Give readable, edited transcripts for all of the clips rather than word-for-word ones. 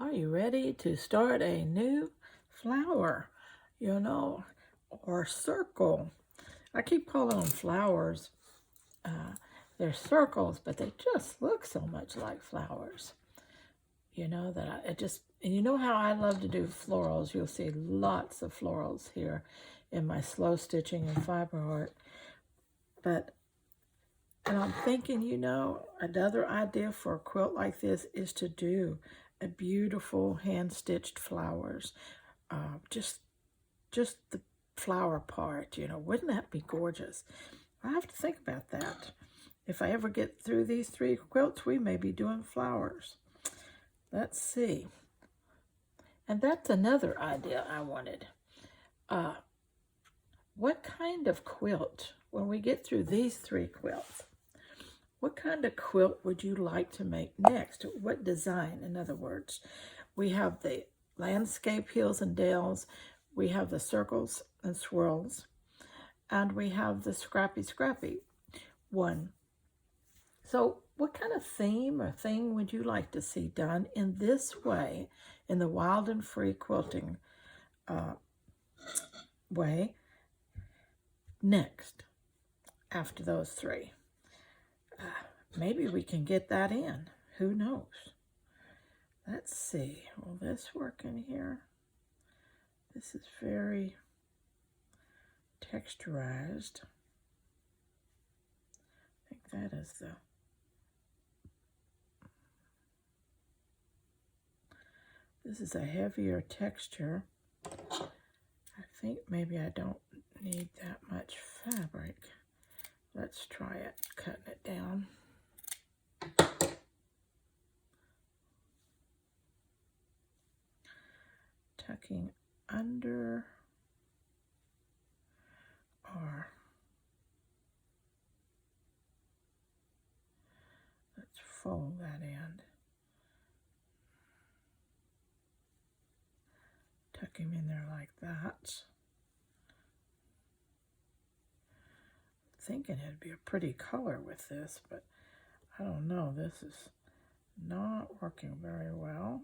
Are you ready to start a new flower, or circle? I keep calling them flowers. They're circles, but they just look so much like flowers. And you know how I love to do florals. You'll see lots of florals here in my slow stitching and fiber art. And I'm thinking, another idea for a quilt like this is to do a beautiful hand-stitched flowers. Just the flower part, wouldn't that be gorgeous? I have to think about that. If I ever get through these 3 quilts, we may be doing flowers. Let's see. And that's another idea I wanted. What kind of quilt, when we get through these 3 quilts, what kind of quilt would you like to make next? What design, in other words? We have the landscape hills and dales, we have the circles and swirls, and we have the scrappy one. So what kind of theme or thing would you like to see done in this way, in the wild and free quilting way, next, after those 3? Maybe we can get that in. Who knows? Let's see. Will this work in here? This is very texturized. I think that is this is a heavier texture. I think maybe I don't need that much fabric. Let's try it, cutting it down. Tucking under, or let's fold that end. Tuck him in there like that. Thinking it'd be a pretty color with this, but I don't know. This is not working very well.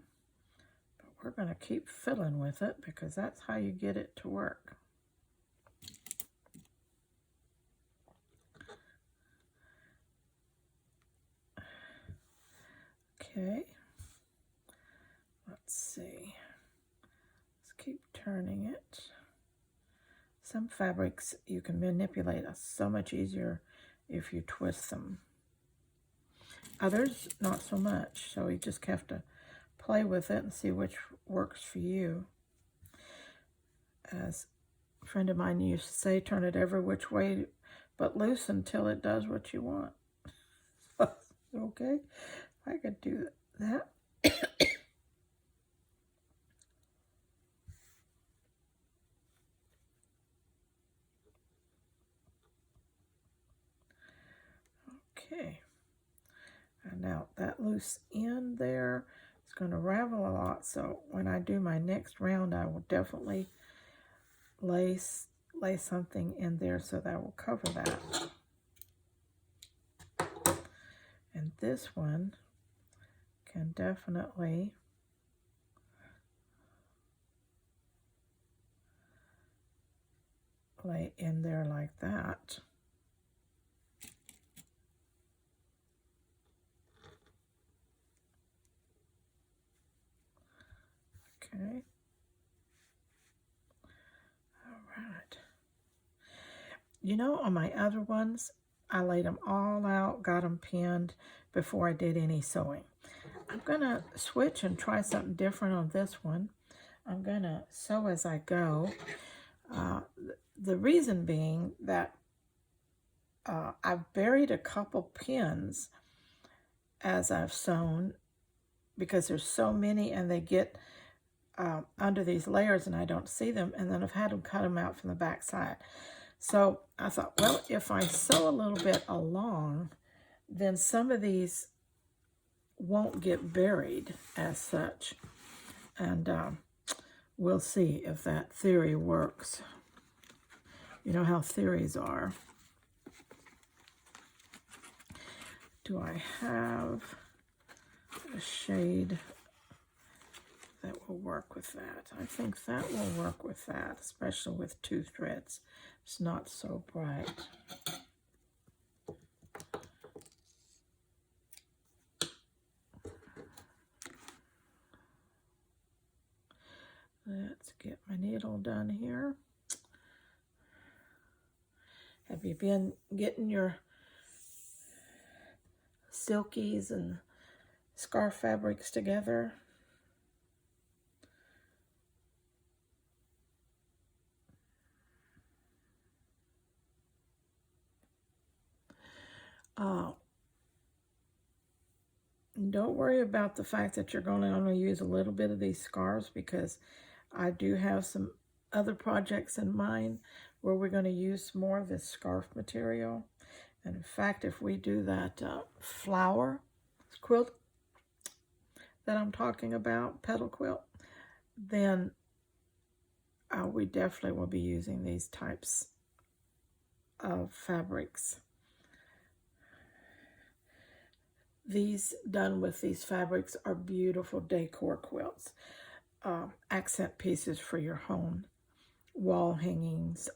But we're going to keep fiddling with it because that's how you get it to work. Okay. Let's see. Let's keep turning it. Some fabrics you can manipulate so much easier if you twist them. Others, not so much. So you just have to play with it and see which works for you. As a friend of mine used to say, turn it every which way but loose until it does what you want. Okay, I could do that. Okay, and now that loose end there is going to ravel a lot, so when I do my next round, I will definitely lay something in there so that will cover that. And this one can definitely lay in there like that. Okay. All right. On my other ones, I laid them all out, got them pinned before I did any sewing. I'm going to switch and try something different on this one. I'm going to sew as I go. The reason being that I've buried a couple pins as I've sewn because there's so many and they get under these layers and I don't see them, and then I've had them cut them out from the back side. So I thought, well, if I sew a little bit along, then some of these won't get buried as such. And we'll see if that theory works. You know how theories are. Do I have a shade work with that. I think that will work with that, especially with 2 threads. It's not so bright. Let's get my needle done here. Have you been getting your silkies and scarf fabrics together? Don't worry about the fact that you're going to only use a little bit of these scarves, because I do have some other projects in mind where we're going to use more of this scarf material. And in fact, if we do that flower quilt that I'm talking about, petal quilt, then we definitely will be using these types of fabrics. These done with these fabrics are beautiful decor quilts, accent pieces for your home, wall hangings,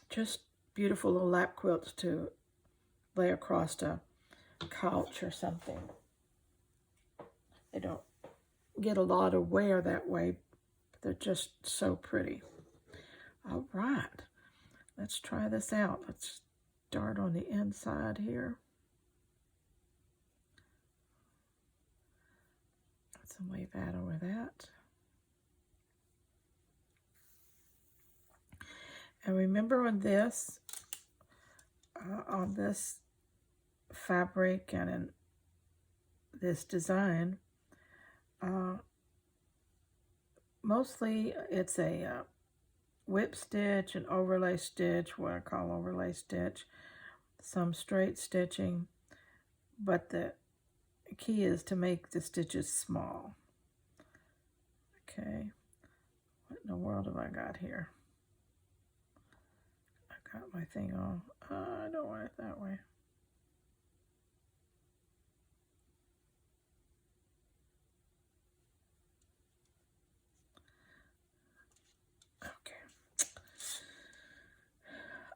just beautiful little lap quilts to lay across a couch or something. They don't get a lot of wear that way, but they're just so pretty. All right, let's try this out. Let's start on the inside here. Let's lay that over that. And remember on this fabric and in this design, mostly it's a whip stitch, an overlay stitch, what I call overlay stitch, some straight stitching, but the key is to make the stitches small. Okay, what in the world have I got here? I got my thing on. I don't want it that way.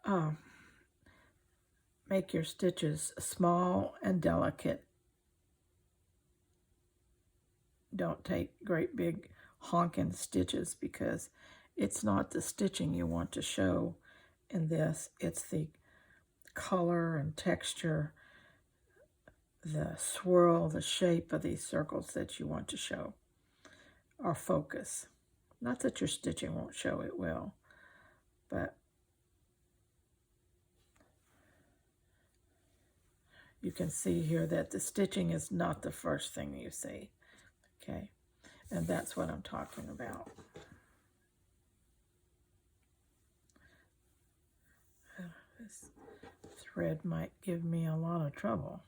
Okay. Make your stitches small and delicate. Don't take great big honking stitches, because it's not the stitching you want to show in this. It's the color and texture, the swirl, the shape of these circles that you want to show or focus. Not that your stitching won't show, it will, but you can see here that the stitching is not the first thing you see. Okay, and that's what I'm talking about. This thread might give me a lot of trouble.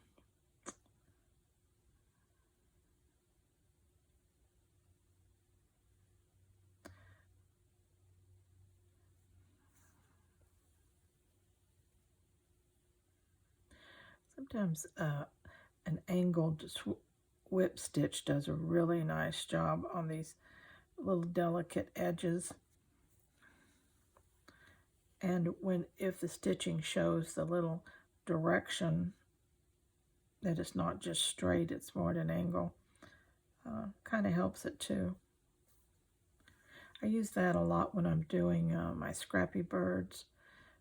Sometimes an angled whip stitch does a really nice job on these little delicate edges. And if the stitching shows the little direction, that it's not just straight, it's more at an angle, kind of helps it too. I use that a lot when I'm doing my Scrappy birds,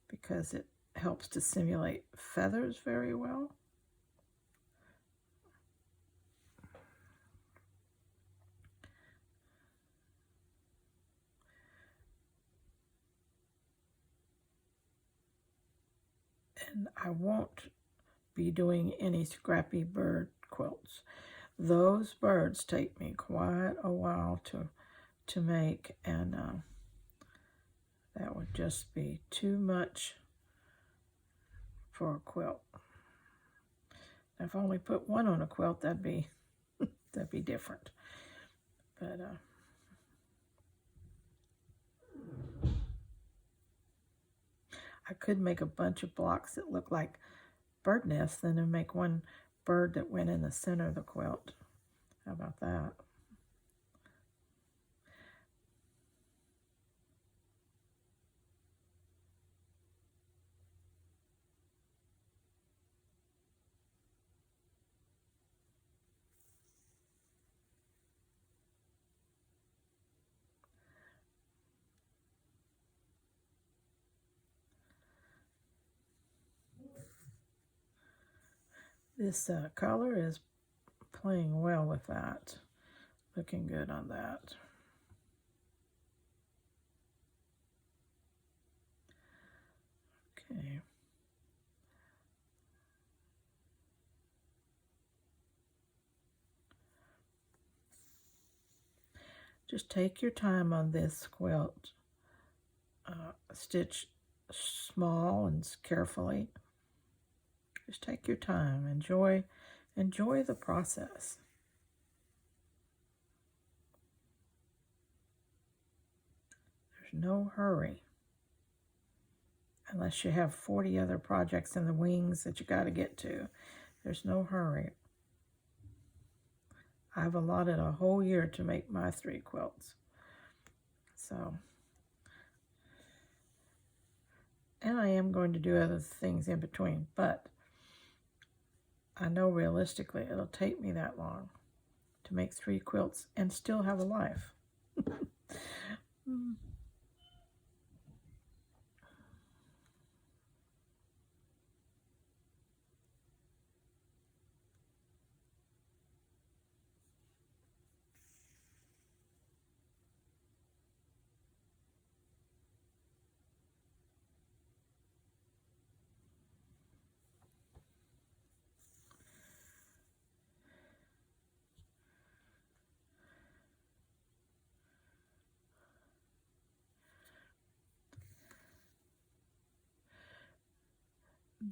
because it helps to simulate feathers very well. And I won't be doing any Scrappy bird quilts. Those birds take me quite a while to make, and that would just be too much for a quilt. Now, if I only put one on a quilt, that'd be different. But I could make a bunch of blocks that look like bird nests, then make one bird that went in the center of the quilt. How about that? This color is playing well with that. Looking good on that. Okay. Just take your time on this quilt. Stitch small and carefully. Just take your time. Enjoy the process. There's no hurry. Unless you have 40 other projects in the wings that you got to get to. There's no hurry. I've allotted a whole year to make my 3 quilts. So, and I am going to do other things in between, but I know realistically it'll take me that long to make 3 quilts and still have a life.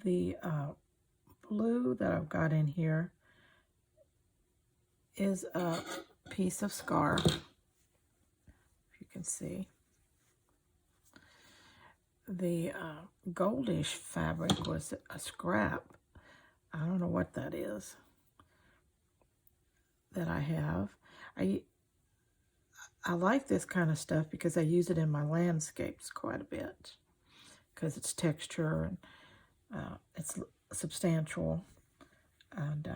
The blue that I've got in here is a piece of scarf, if you can see. The goldish fabric was a scrap. I don't know what that is that I have. I like this kind of stuff because I use it in my landscapes quite a bit because it's texture and it's substantial, and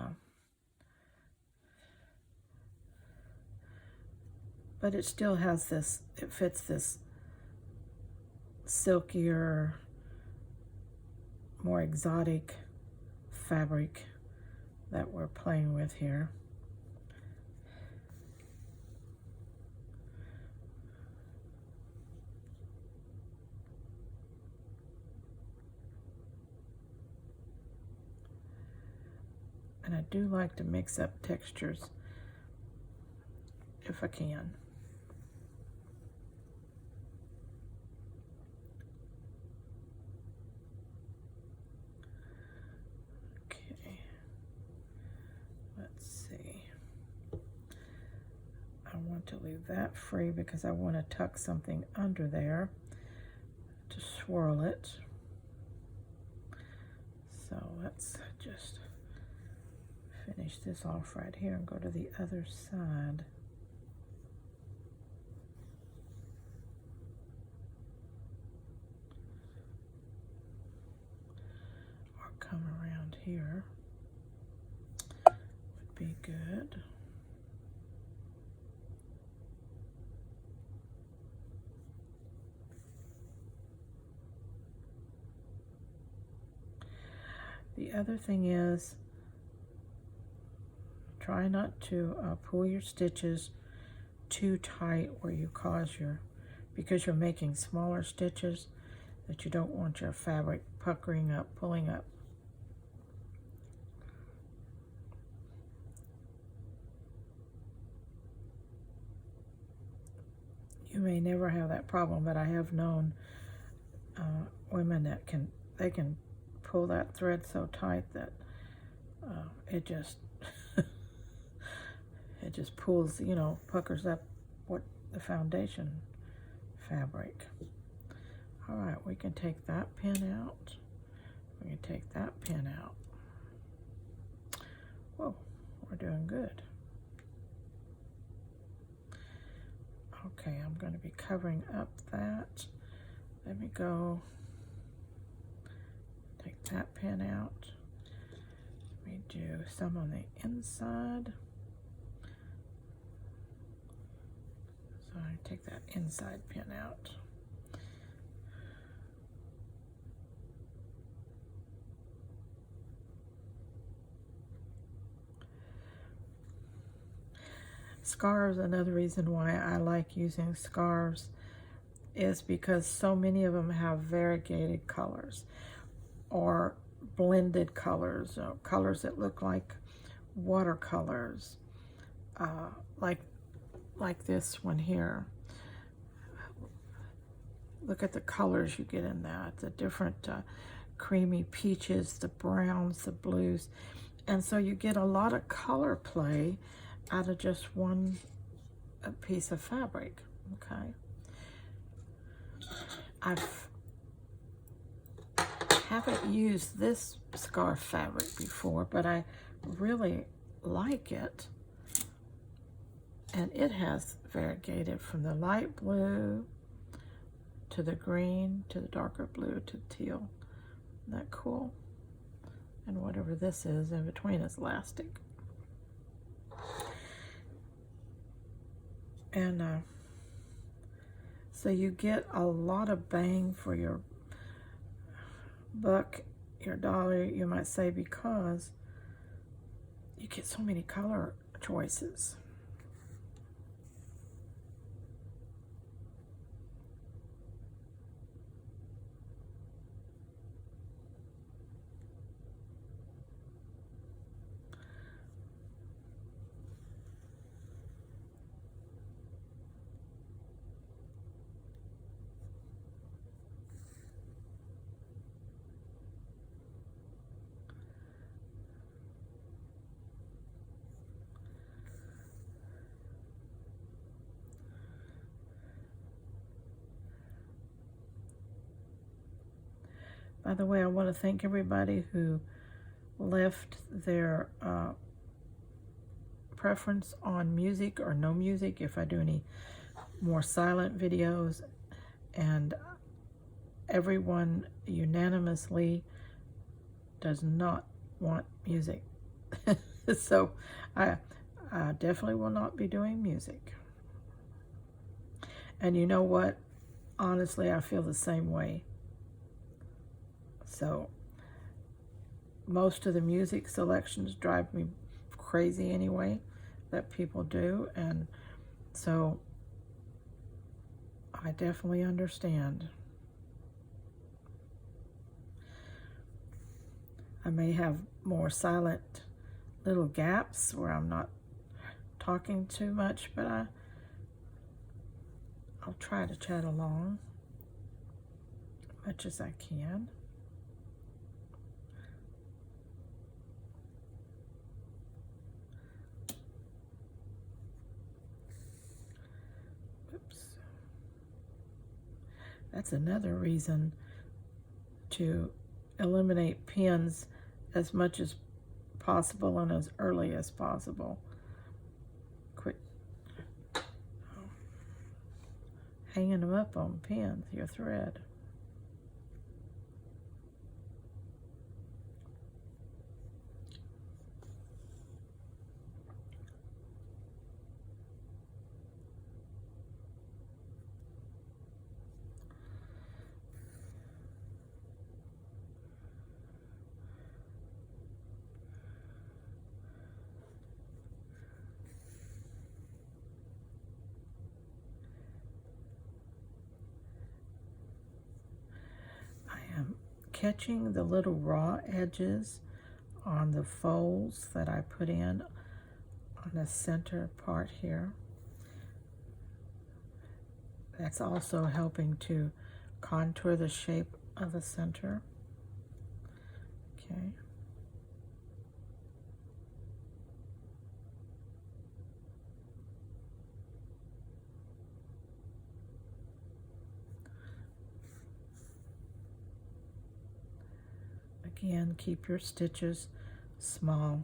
but it still has this, it fits this silkier, more exotic fabric that we're playing with here. And I do like to mix up textures if I can. Okay, let's see. I want to leave that free because I want to tuck something under there to swirl it. So let's just finish this off right here and go to the other side. Or come around here would be good. The other thing is, try not to pull your stitches too tight where you cause because you're making smaller stitches, that you don't want your fabric puckering up, pulling up. You may never have that problem, but I have known women that can pull that thread so tight that it just it just pulls, puckers up the foundation fabric. All right, we can take that pin out. We can take that pin out. Whoa, we're doing good. Okay, I'm going to be covering up that. Let me go. Take that pin out. Let me do some on the inside. So I take that inside pin out. scarves, another reason why I like using scarves is because so many of them have variegated colors or blended colors, or colors that look like watercolors, like this one here. Look at the colors you get in that, the different creamy peaches, the browns, the blues. And so you get a lot of color play out of just one piece of fabric, okay? Haven't used this scarf fabric before, but I really like it. And it has variegated from the light blue to the green to the darker blue to teal. Isn't that cool? And whatever this is in between is elastic. And so you get a lot of bang for your buck, your dollar, you might say, because you get so many color choices. By the way, I want to thank everybody who left their preference on music or no music, if I do any more silent videos, and everyone unanimously does not want music. So I definitely will not be doing music. And you know what? Honestly, I feel the same way. So most of the music selections drive me crazy anyway, that people do, and so I definitely understand. I may have more silent little gaps where I'm not talking too much, but I'll try to chat along as much as I can. That's another reason to eliminate pins as much as possible and as early as possible. Quit hanging them up on pins, your thread. Catching the little raw edges on the folds that I put in on the center part here. That's also helping to contour the shape of the center. Okay. Again, keep your stitches small.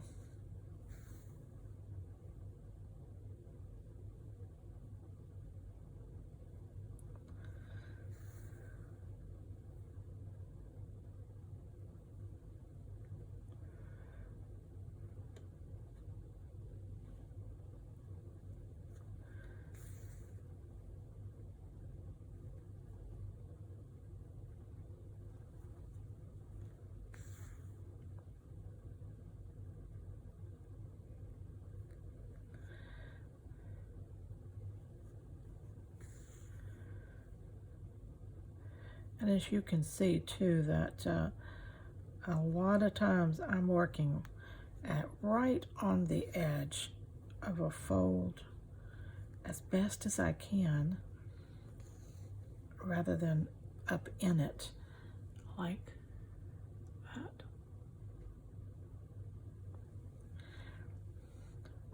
And as you can see too, that a lot of times I'm working at right on the edge of a fold as best as I can, rather than up in it like that.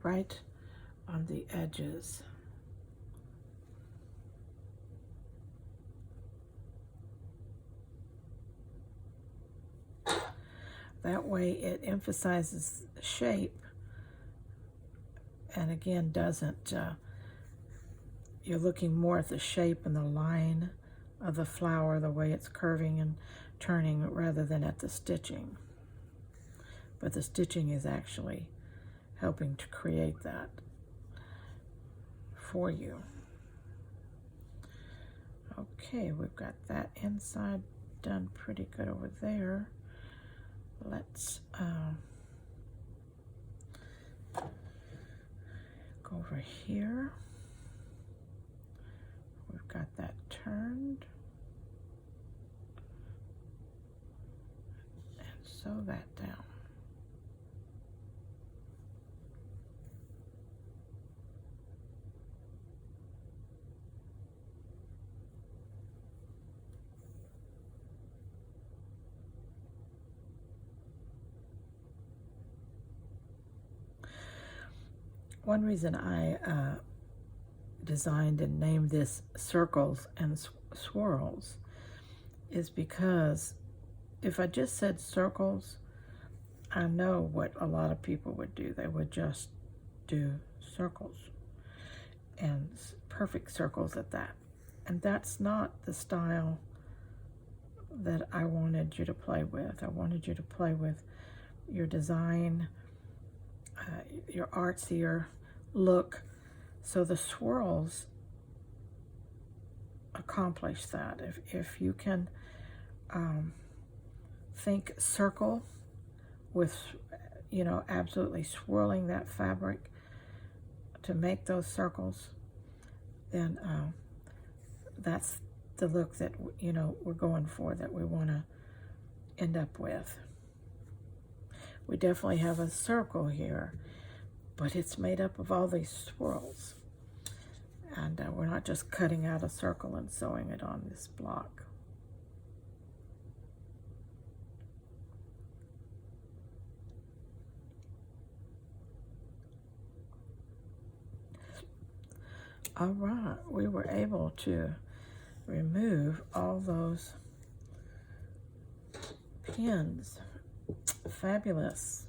Right on the edges. That way it emphasizes shape, and again doesn't, you're looking more at the shape and the line of the flower, the way it's curving and turning, rather than at the stitching. But the stitching is actually helping to create that for you. Okay, we've got that inside done pretty good over there. Let's go over here. We've got that turned. And sew that down. One reason I designed and named this Circles and Swirls is because if I just said circles, I know what a lot of people would do. They would just do circles, and perfect circles at that. And that's not the style that I wanted you to play with. I wanted you to play with your design, your artsier look. So the swirls accomplish that. If you can think circle with, you know, absolutely swirling that fabric to make those circles, then that's the look that, you know, we're going for, that we want to end up with. We definitely have a circle here, but it's made up of all these swirls. And we're not just cutting out a circle and sewing it on this block. All right, we were able to remove all those pins. Fabulous.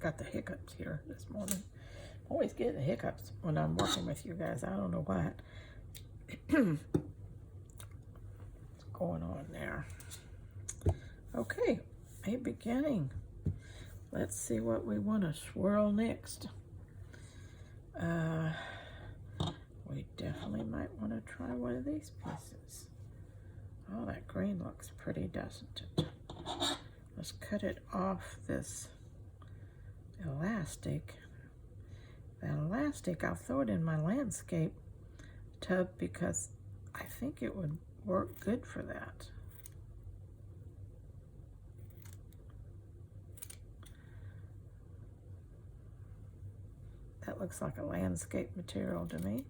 Got the hiccups here this morning. Always get the hiccups when I'm working with you guys. I don't know why. What's going on there? Okay, a beginning. Let's see what we want to swirl next. We definitely might want to try one of these pieces. Oh, that green looks pretty, doesn't it? Let's cut it off this elastic. That elastic, I'll throw it in my landscape tub because I think it would work good for that. That looks like a landscape material to me.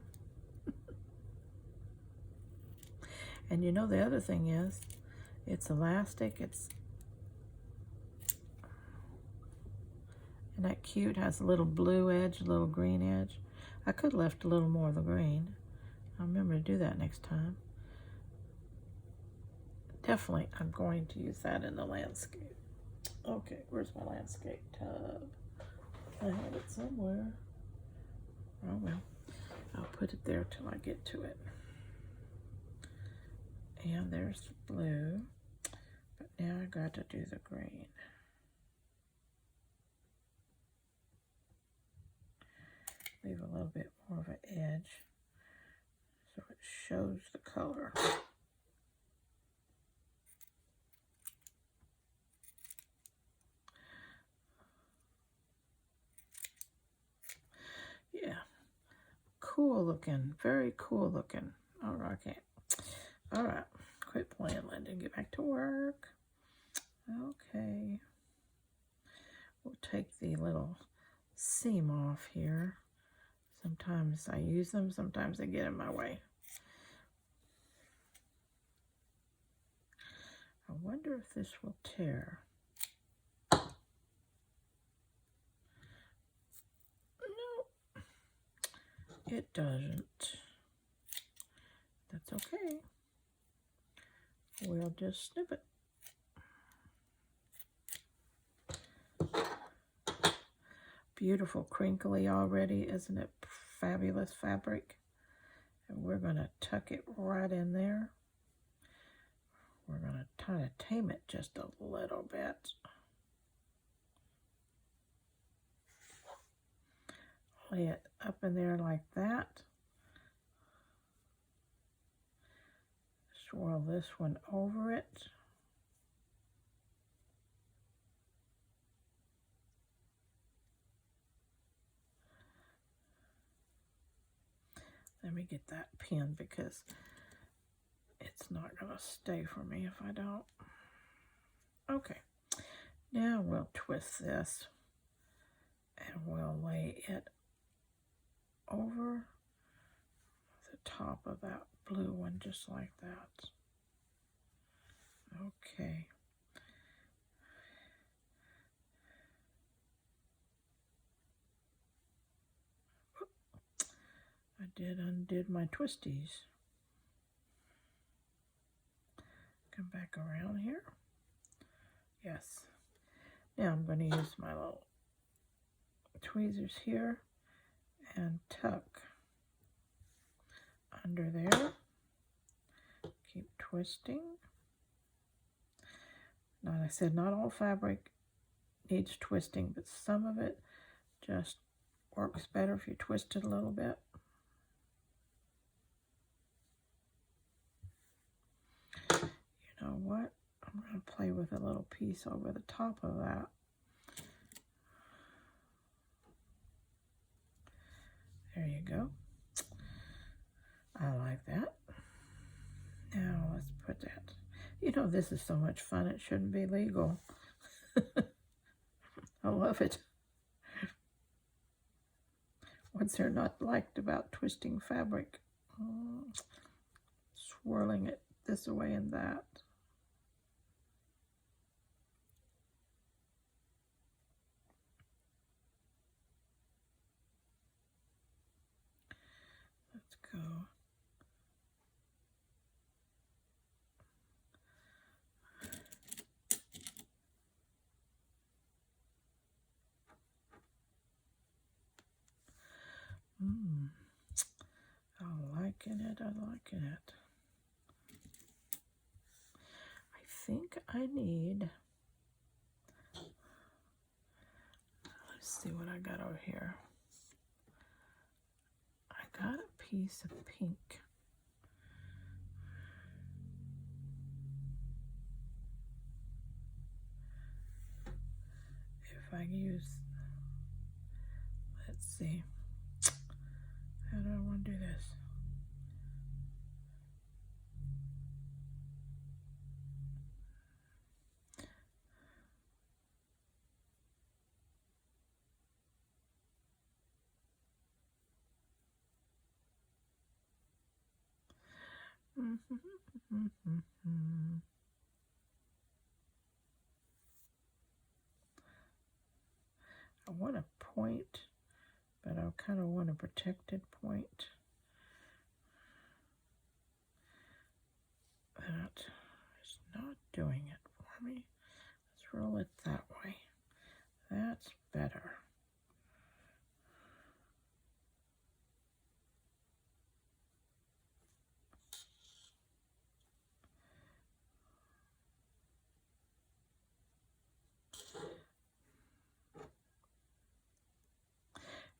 And you know, the other thing is, it's elastic, and that cute has a little blue edge, a little green edge. I could have left a little more of the green. I'll remember to do that next time. Definitely, I'm going to use that in the landscape. Okay, where's my landscape tub? I had it somewhere. Oh well, I'll put it there till I get to it. And there's the blue, but now I got to do the green. Leave a little bit more of an edge so it shows the color. looking. Very cool looking. All right, okay. All right. Quit playing, Lyndon. Get back to work. Okay. We'll take the little seam off here. Sometimes I use them, sometimes they get in my way. I wonder if this will tear. No, it doesn't. That's okay. We'll just snip it. Beautiful, crinkly already, isn't it? Fabulous fabric. And we're going to tuck it right in there. We're going to try to tame it just a little bit. Lay it up in there like that. Swirl this one over it. Let me get that pin because it's not going to stay for me if I don't. Okay, now we'll twist this and we'll lay it over the top of that blue one just like that. Okay. I undid my twisties. Come back around here. Yes. Now I'm going to use my little tweezers here and tuck under there. Keep twisting. Now, I said not all fabric needs twisting, but some of it just works better if you twist it a little bit. You know what? I'm going to play with a little piece over the top of that. There you go. I like that. Now let's put that. You know, this is so much fun, it shouldn't be legal. I love it. What's there not liked about twisting fabric? Swirling it this way and that. Let's go. I'm liking it, I'm liking it. I think I need, let's see what I got over here. I got a piece of pink. If I use, let's see, how do I want to do this? I want a point, but I kind of want a protected point. That is not doing it for me. Let's roll it that way. That's better.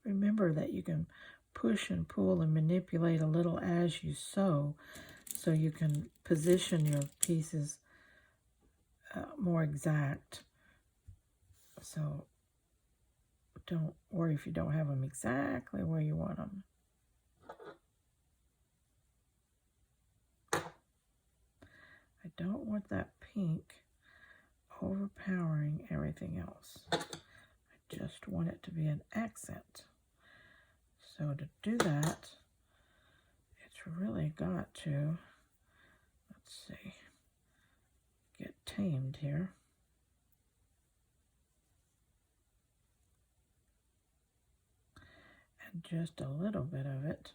Remember that you can push and pull and manipulate a little as you sew, so you can position your pieces more exact. So don't worry if you don't have them exactly where you want them. I don't want that pink overpowering everything else. I just want it to be an accent. So to do that, it's really got to, let's see, get tamed here. And just a little bit of it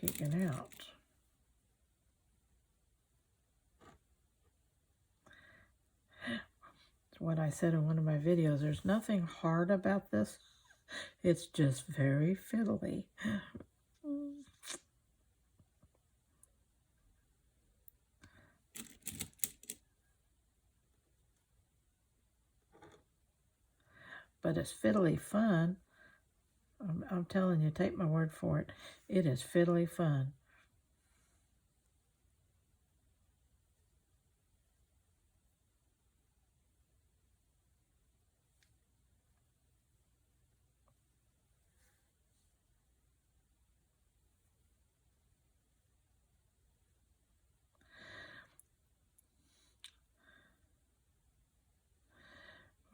peeking out. It's what I said in one of my videos. There's nothing hard about this. It's just very fiddly. But it's fiddly fun. I'm telling you, take my word for it. It is fiddly fun.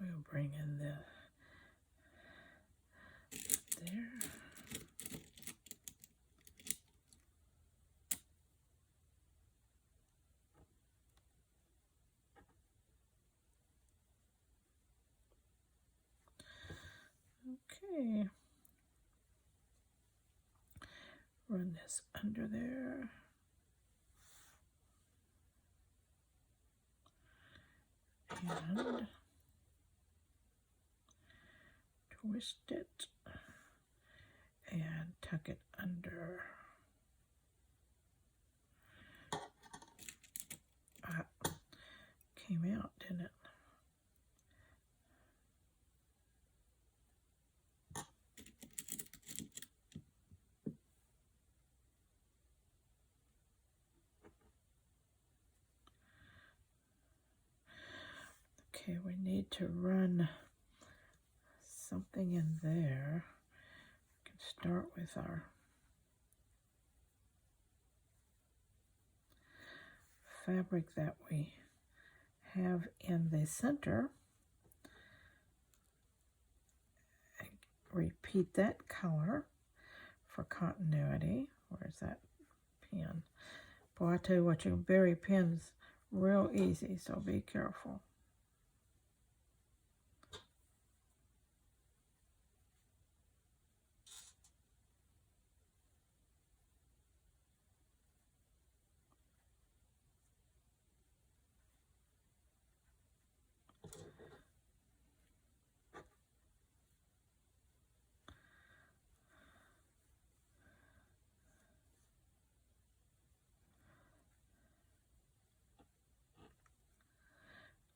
We'll bring in the there. Okay. Run this under there. And twist it and tuck it under. Came out, didn't it? Okay, we need to run something in there. We can start with our fabric that we have in the center. And repeat that color for continuity. Where's that pen? Boy, I tell you what, you can bury pins real easy, so be careful.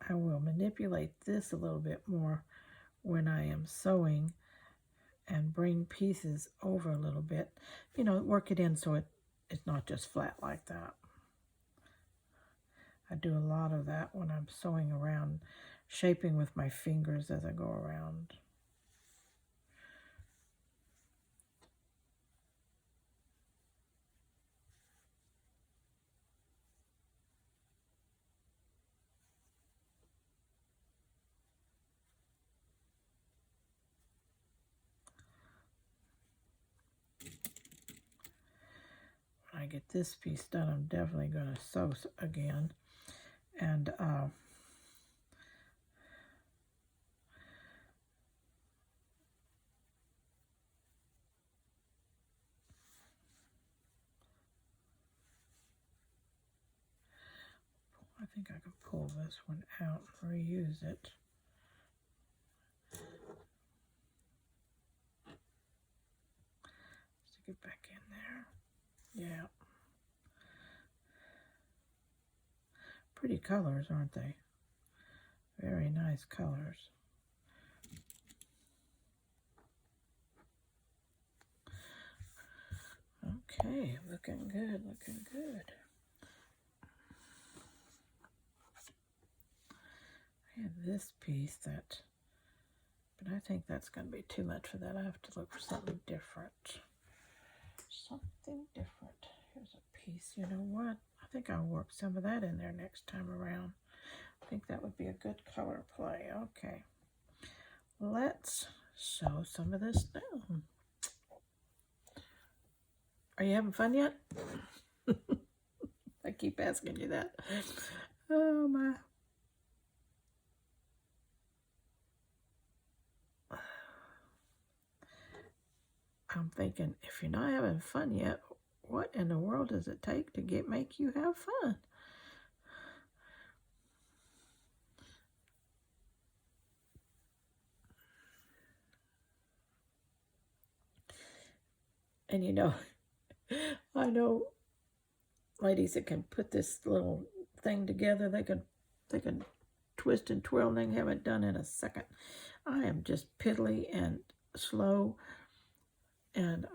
I will manipulate this a little bit more when I am sewing and bring pieces over a little bit. You know, work it in so it's not just flat like that. I do a lot of that when I'm sewing around, shaping with my fingers as I go around. When I get this piece done, I'm definitely going to sew again. And I think I can pull this one out and reuse it. Stick it back in there. Yeah. Pretty colors, aren't they? Very nice colors. Okay, looking good, looking good. I have this piece that, but I think that's going to be too much for that. I have to look for something different. Something different. Here's a piece. You know what? I think I'll work some of that in there next time around. I think that would be a good color play. Okay, let's sew some of this down. Are you having fun yet? I keep asking you that. Oh my. I'm thinking, if you're not having fun yet, what in the world does it take to make you have fun? And you know, I know ladies that can put this little thing together. They can twist and twirl and they can have it done in a second. I am just piddly and slow, and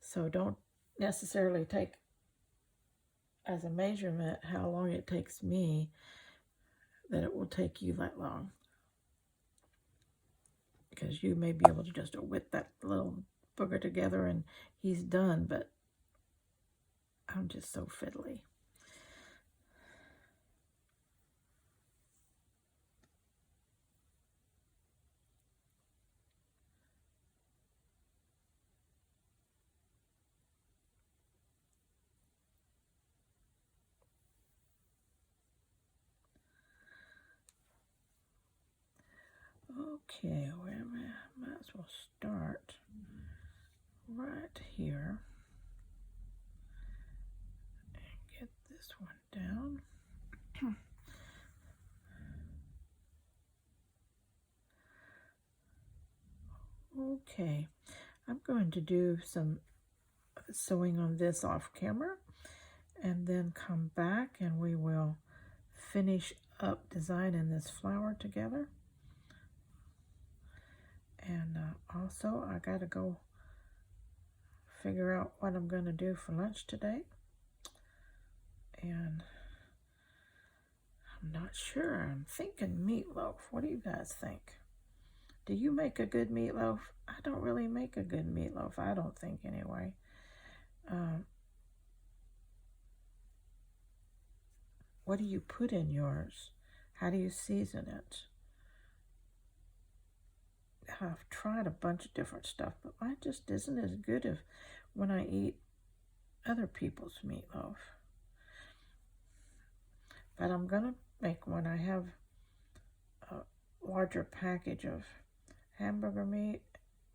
so don't necessarily take as a measurement how long it takes me that it will take you that long, because you may be able to just whip that little booger together and he's done, but I'm just so fiddly. Okay, well, I might as well start right here and get this one down. Okay, I'm going to do some sewing on this off camera and then come back and we will finish up designing this flower together. And also I gotta go figure out what I'm gonna do for lunch today, and I'm not sure. I'm thinking meatloaf. What do you guys think? Do you make a good meatloaf? I don't really make a good meatloaf, I don't think, anyway. What do you put in yours? How do you season it? I've tried a bunch of different stuff, but mine just isn't as good as when I eat other people's meatloaf. But I'm gonna make one. I have a larger package of hamburger meat,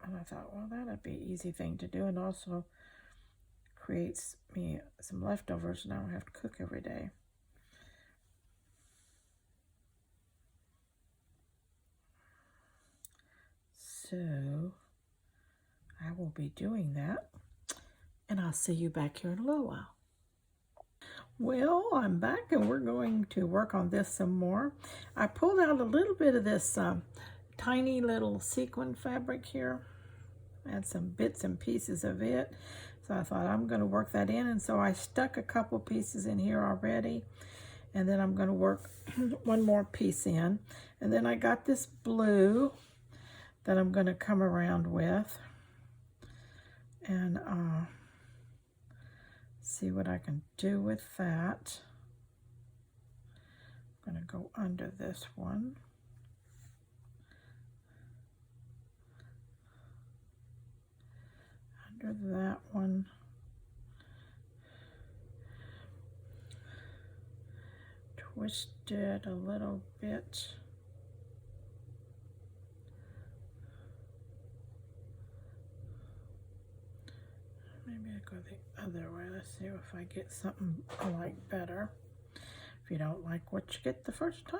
and I thought, well, that'd be an easy thing to do, and also creates me some leftovers and I don't have to cook every day. So I will be doing that, and I'll see you back here in a little while. Well, I'm back and we're going to work on this some more. I pulled out a little bit of this tiny little sequin fabric here and some bits and pieces of it. So I thought I'm going to work that in, and so I stuck a couple pieces in here already, and then I'm going to work one more piece in. And then I got this blue that I'm going to come around with and see what I can do with that. I'm going to go under this one. Under that one. Twist it a little bit. Maybe I go the other way. Let's see if I get something I like better. If you don't like what you get the first time,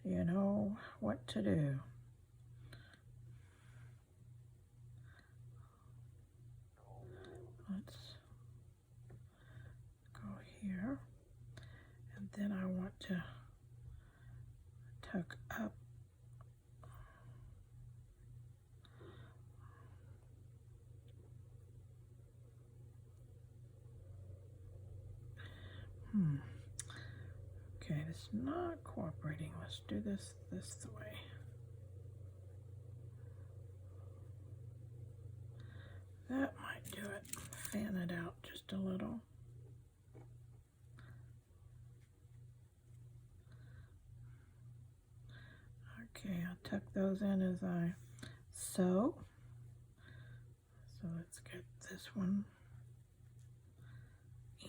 you know what to do. Let's go here, and then I want to tuck up. Okay, it's not cooperating. Let's do this way. That might do it, fan it out just a little. Okay, I'll tuck those in as I sew. So let's get this one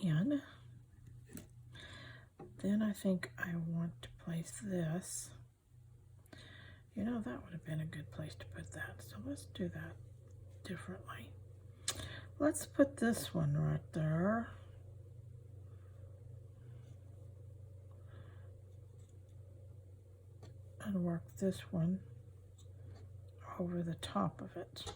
in. Then I think I want to place this. You know, that would have been a good place to put that. So let's do that differently. Let's put this one right there. And work this one over the top of it.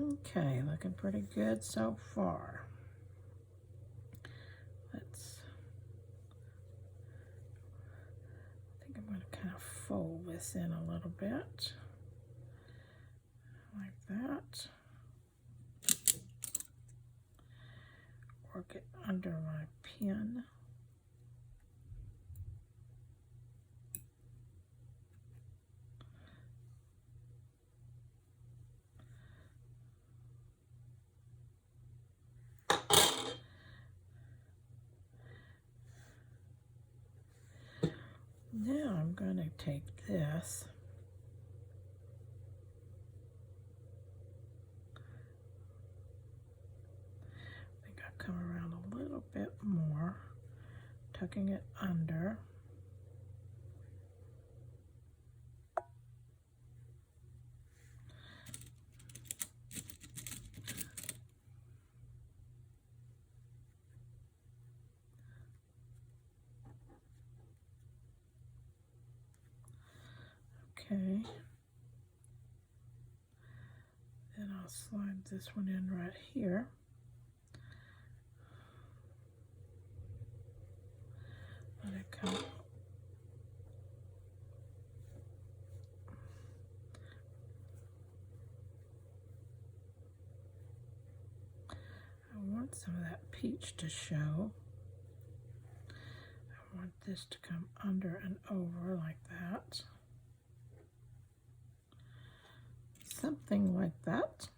Okay, looking pretty good so far. I think I'm going to kind of fold this in a little bit, like that. Work it under my pin. Now I'm going to take this I think I'll come around a little bit more, tucking it under. Okay. Then I'll slide this one in right here. Let it come. I want some of that peach to show. I want this to come under and over like that. Something like that.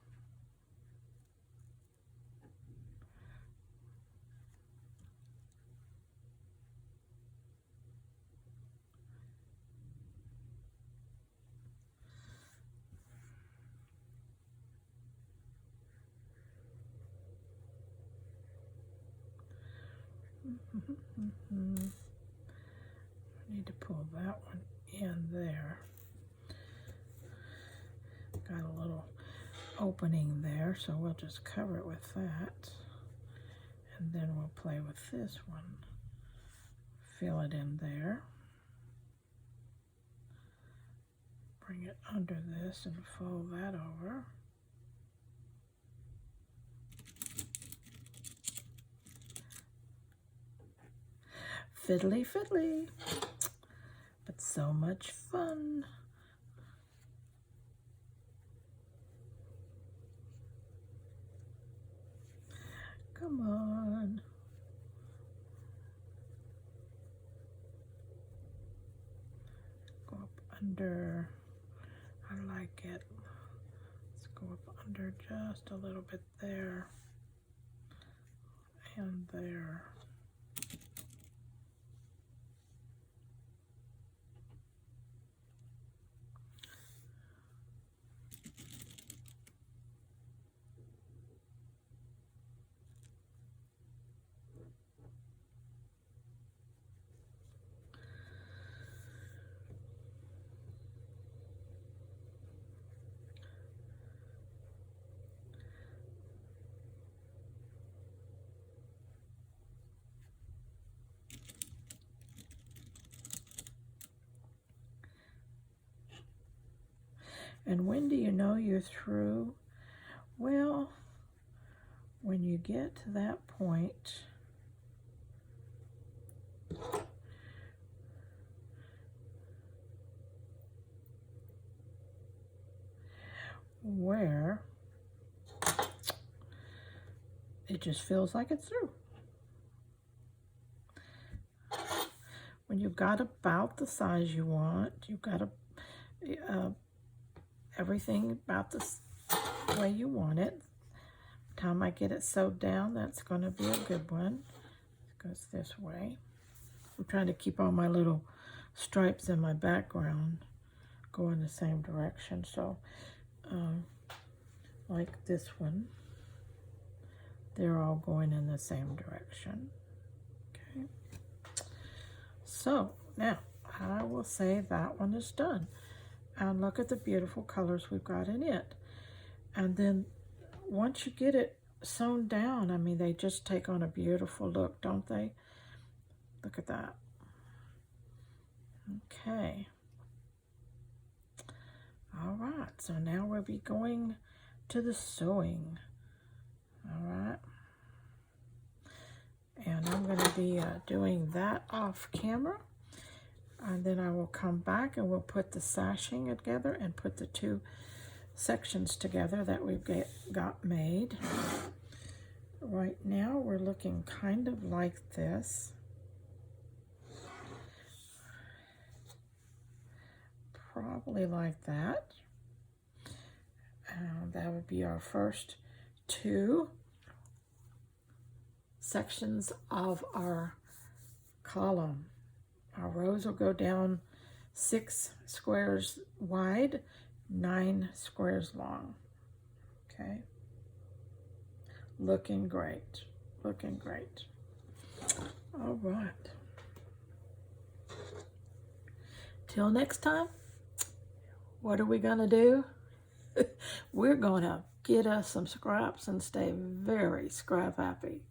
I need to pull that one in there. Got a little opening there, so we'll just cover it with that. And then we'll play with this one. Fill it in there. Bring it under this and fold that over. Fiddly fiddly, but so much fun. Come on. Go up under. I like it. Let's go up under just a little bit there and there. And when do you know you're through? Well, when you get to that point, where it just feels like it's through. When you've got about the size you want, you've got everything about the way you want it. By the time I get it sewed down, that's going to be a good one. It goes this way. I'm trying to keep all my little stripes in my background go in the same direction. So, like this one, they're all going in the same direction. Okay. So now I will say that one is done. And look at the beautiful colors we've got in it. And then once you get it sewn down, I mean, they just take on a beautiful look, don't they? Look at that. Okay. All right, so now we'll be going to the sewing. All right. And I'm going to be doing that off camera. And then I will come back and we'll put the sashing together and put the two sections together that we've got made. Right now we're looking kind of like this. Probably like that. That would be our first two sections of our column. Our rows will go down 6 squares wide, 9 squares long. Okay. Looking great. Looking great. All right. Till next time, what are we going to do? We're going to get us some scraps and stay very scrap happy.